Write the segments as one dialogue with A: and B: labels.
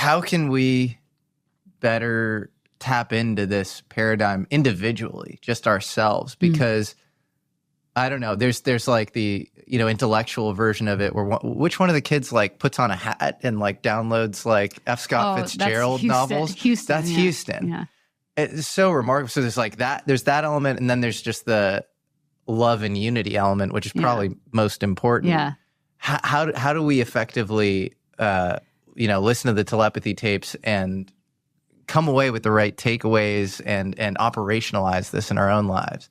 A: how can we better tap into this paradigm individually, just ourselves? Because I don't know, there's like the, intellectual version of it where which one of the kids like puts on a hat and like downloads like F. Scott Fitzgerald novels? That's Houston.
B: Yeah.
A: It's so remarkable. So there's like that, there's that element, and then there's just the love and unity element, which is probably most important.
B: Yeah.
A: How do we effectively, listen to the telepathy tapes and come away with the right takeaways and operationalize this in our own lives?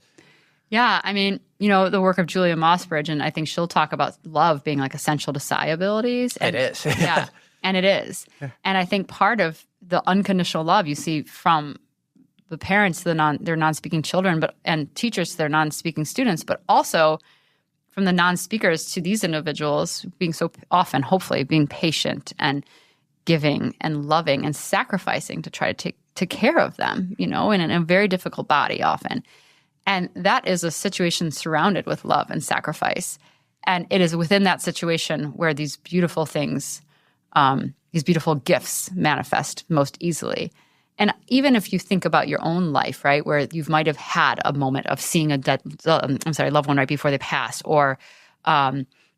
B: Yeah, I mean, the work of Julia Mossbridge, and I think she'll talk about love being like essential to psi abilities. And,
A: it is.
B: Yeah, and it is. And I think part of the unconditional love you see from the parents to their non-speaking children, and teachers to their non-speaking students, but also from the non-speakers to these individuals being so often, hopefully, being patient and giving and loving and sacrificing to try to take care of them, in a very difficult body often. And that is a situation surrounded with love and sacrifice. And it is within that situation where these beautiful things, these beautiful gifts manifest most easily. And even if you think about your own life, right, where you might have had a moment of seeing a loved one right before they passed, or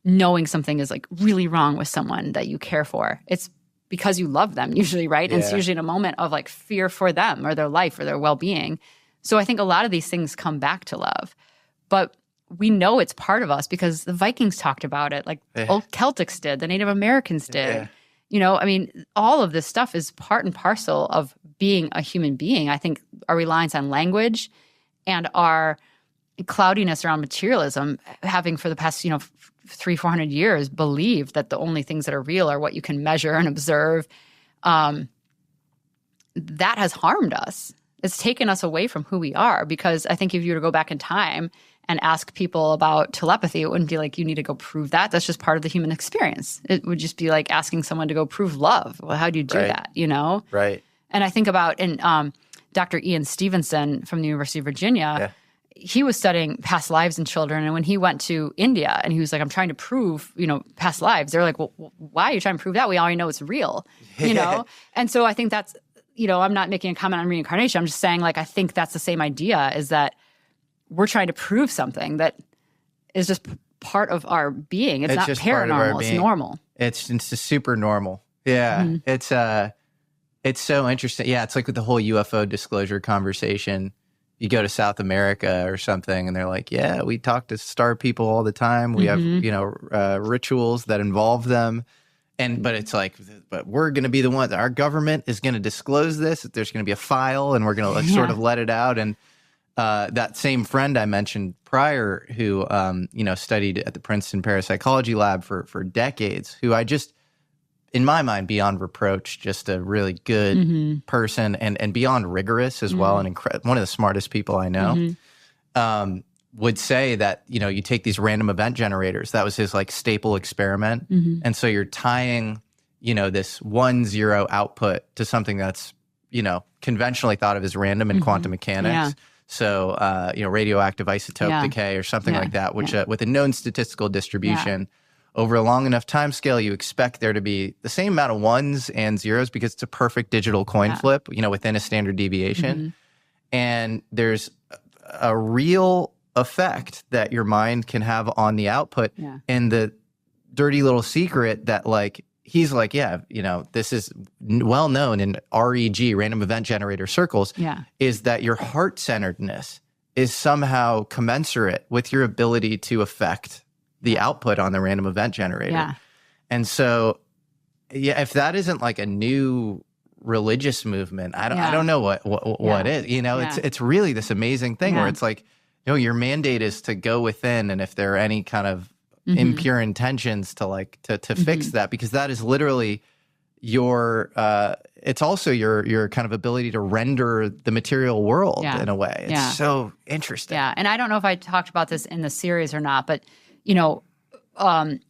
B: knowing something is like really wrong with someone that you care for, it's because you love them usually, right? And it's usually in a moment of like fear for them or their life or their well-being. So I think a lot of these things come back to love. But we know it's part of us because the Vikings talked about it, like old Celtics did, the Native Americans did. All of this stuff is part and parcel of being a human being. I think our reliance on language and our cloudiness around materialism, having for the past, 300-400 years believed that the only things that are real are what you can measure and observe, that has harmed us. It's taken us away from who we are, because I think if you were to go back in time and ask people about telepathy, it wouldn't be like, you need to go prove that. That's just part of the human experience. It would just be like asking someone to go prove love. Well, how do you do that,
A: Right.
B: And I think about Dr. Ian Stevenson from the University of Virginia, he was studying past lives in children. And when he went to India and he was like, I'm trying to prove, past lives, they're like, well, why are you trying to prove that? We already know it's real, And so I think that's, I'm not making a comment on reincarnation. I'm just saying, like, I think that's the same idea, is that we're trying to prove something that is just part of our being. It's not paranormal. It's normal.
A: It's just super normal. Yeah. Mm-hmm. It's so interesting. Yeah. It's like with the whole UFO disclosure conversation. You go to South America or something and they're like, yeah, we talk to star people all the time. We have, rituals that involve them. But it's like, but we're going to be the ones, our government is going to disclose this. There's going to be a file and we're going to like sort of let it out. And that same friend I mentioned prior who, studied at the Princeton Parapsychology Lab for decades, who I just, in my mind, beyond reproach, just a really good person and beyond rigorous as well. And one of the smartest people I know. Would say that, you take these random event generators. That was his like staple experiment. And so you're tying, this 1-0 output to something that's, conventionally thought of as random in quantum mechanics.
B: Yeah.
A: So, radioactive isotope decay or something like that, which with a known statistical distribution over a long enough time scale, you expect there to be the same amount of ones and zeros because it's a perfect digital coin flip, within a standard deviation. And there's a real effect that your mind can have on the output. And the dirty little secret that like, he's like, this is well known in REG, random event generator circles, is that your heart-centeredness is somehow commensurate with your ability to affect the output on the random event generator. And so, if that isn't like a new religious movement, I don't know what is, it's really this amazing thing where it's like, your mandate is to go within, and if there are any kind of impure intentions to fix that, because that is literally your it's also your kind of ability to render the material world in a way. It's so interesting.
B: And I don't know if I talked about this in the series or not, but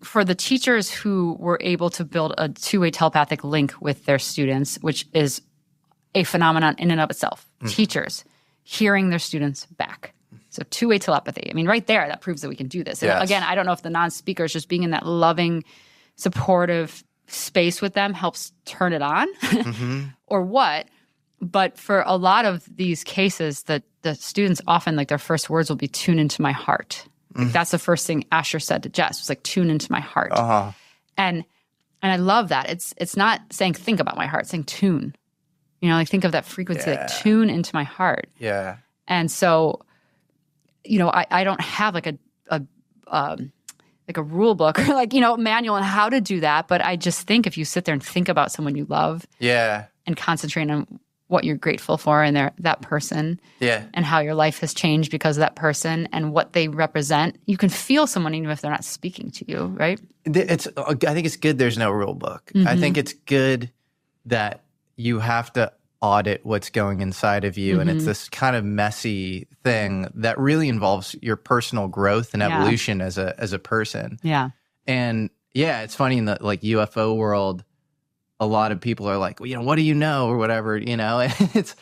B: for the teachers who were able to build a two-way telepathic link with their students, which is a phenomenon in and of itself, teachers hearing their students back. So two-way telepathy. I mean, right there, that proves that we can do this. And again, I don't know if the non-speakers just being in that loving, supportive space with them helps turn it on or what. But for a lot of these cases, the students often, like, their first words will be tune into my heart. Like, that's the first thing Asher said to Jess, was like, tune into my heart. And I love that. It's not saying think about my heart, it's saying tune. You know, like, think of that frequency, like, tune into my heart.
A: Yeah.
B: And so, you know, I don't have like a rule book or, like, you know, manual on how to do that. But I just think if you sit there and think about someone you love and concentrate on what you're grateful for and that person and how your life has changed because of that person and what they represent, you can feel someone even if they're not speaking to you, right?
A: I think it's good there's no rule book. I think it's good that you have to audit what's going inside of you. And it's this kind of messy thing that really involves your personal growth and evolution as a person.
B: Yeah.
A: And it's funny, in the, like, UFO world, a lot of people are like, well, you know, what do you know, or whatever, you know. And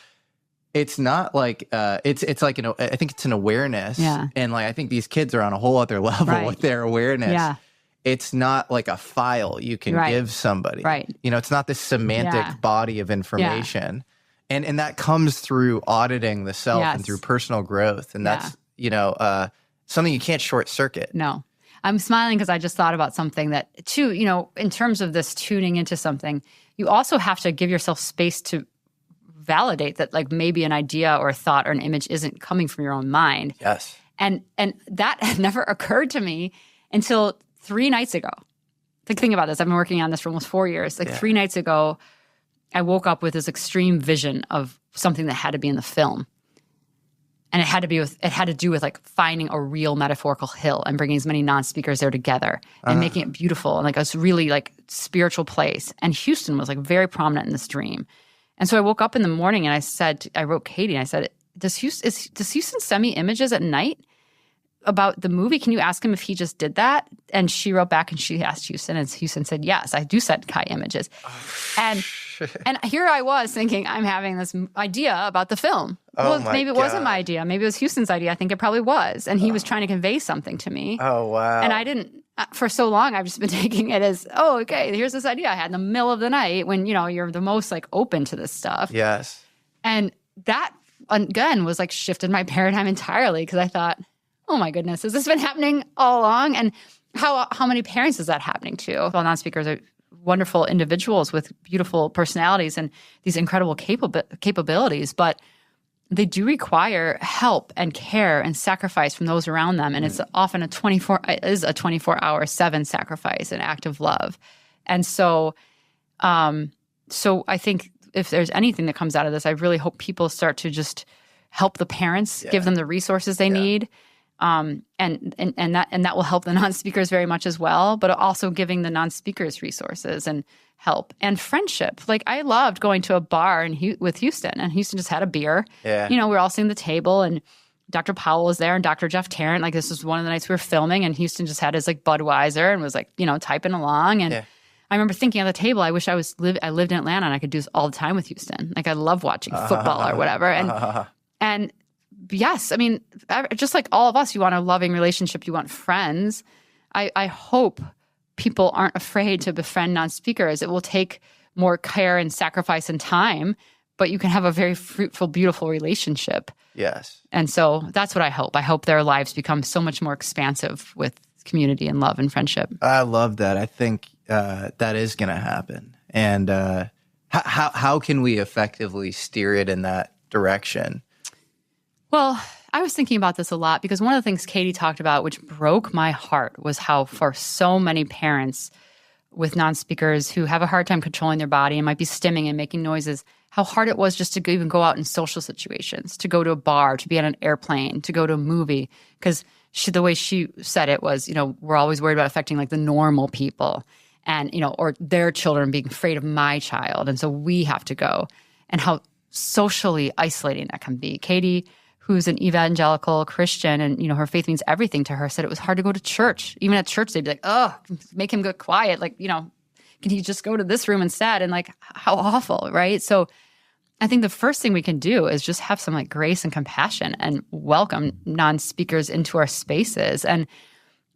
A: it's not like it's like, you know, I think it's an awareness. And, like, I think these kids are on a whole other level with their awareness. It's not like a file you can give somebody. You know, it's not this semantic body of information. And that comes through auditing the self and through personal growth. And that's, you know, something you can't short circuit.
B: No. I'm smiling because I just thought about something that, too, you know, in terms of this tuning into something, you also have to give yourself space to validate that, like, maybe an idea or a thought or an image isn't coming from your own mind.
A: Yes.
B: And that had never occurred to me until 3 nights ago. Like, think about this. I've been working on this for almost 4 years. Like, 3 nights ago, I woke up with this extreme vision of something that had to be in the film. And it had to do with like finding a real metaphorical hill and bringing as many non-speakers there together and making it beautiful and like a really like spiritual place. And Houston was like very prominent in this dream. And so I woke up in the morning and I wrote Katie and I said, does Houston send me images at night about the movie? Can you ask him if he just did that? And she wrote back and she asked Houston, and Houston said, yes, I do send Kai images. And here I was thinking, I'm having this idea about the film. Well, maybe it wasn't my idea. Maybe it was Houston's idea. I think it probably was. And he was trying to convey something to me.
A: Oh, wow.
B: And I didn't, for so long, I've just been taking it as, oh, okay, here's this idea I had in the middle of the night when, you know, you're the most like open to this stuff.
A: Yes.
B: And that, again, was like shifted my paradigm entirely because I thought, oh my goodness, has this been happening all along? And how many parents is that happening to? Well, non-speakers are wonderful individuals with beautiful personalities and these incredible capabilities, but they do require help and care and sacrifice from those around them. And it's often a 24-hour, 7 sacrifice, an act of love. And so I think if there's anything that comes out of this, I really hope people start to just help the parents, give them the resources they need. And that will help the non-speakers very much as well, but also giving the non-speakers resources and help and friendship. Like I loved going to a bar with Houston, and Houston just had a beer. Yeah. You know, we were all sitting at the table, and Dr. Powell was there and Dr. Jeff Tarrant. Like this was one of the nights we were filming, and Houston just had his like Budweiser and was like, you know, typing along. And I remember thinking at the table, I wish I lived in Atlanta and I could do this all the time with Houston. Like I love watching football or whatever. And yes, I mean, just like all of us, you want a loving relationship, you want friends. I hope people aren't afraid to befriend non-speakers. It will take more care and sacrifice and time, but you can have a very fruitful, beautiful relationship.
A: Yes.
B: And so that's what I hope. I hope their lives become so much more expansive with community and love and friendship.
A: I love that. I think that is going to happen. And how can we effectively steer it in that direction?
B: Well, I was thinking about this a lot because one of the things Katie talked about, which broke my heart, was how for so many parents with non-speakers who have a hard time controlling their body and might be stimming and making noises, how hard it was just to even go out in social situations, to go to a bar, to be on an airplane, to go to a movie. Because the way she said it was, you know, we're always worried about affecting like the normal people and, you know, or their children being afraid of my child. And so we have to go. And how socially isolating that can be. Katie, who's an evangelical Christian and, you know, her faith means everything to her, said it was hard to go to church. Even at church, they'd be like, oh, make him go quiet. Like, you know, can he just go to this room instead? And like, how awful, right? So I think the first thing we can do is just have some like grace and compassion and welcome non-speakers into our spaces. And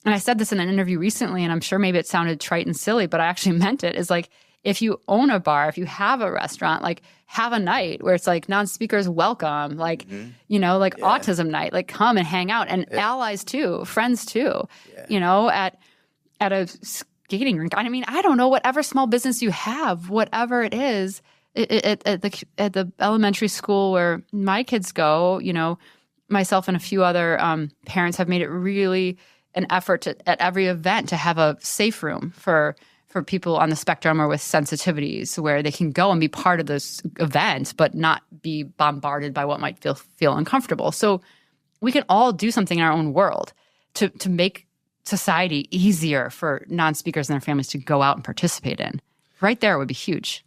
B: and I said this in an interview recently, and I'm sure maybe it sounded trite and silly, but I actually meant it, is like, if you own a bar, if you have a restaurant, like have a night where it's like non-speakers welcome, like, autism night, like come and hang out, and allies too, friends too, at a skating rink. I mean, I don't know, whatever small business you have, whatever it is, at the elementary school where my kids go, myself and a few other parents have made it really an effort at every event to have a safe room for people on the spectrum or with sensitivities where they can go and be part of this event, but not be bombarded by what might feel uncomfortable. So we can all do something in our own world to make society easier for non-speakers and their families to go out and participate in. Right there would be huge.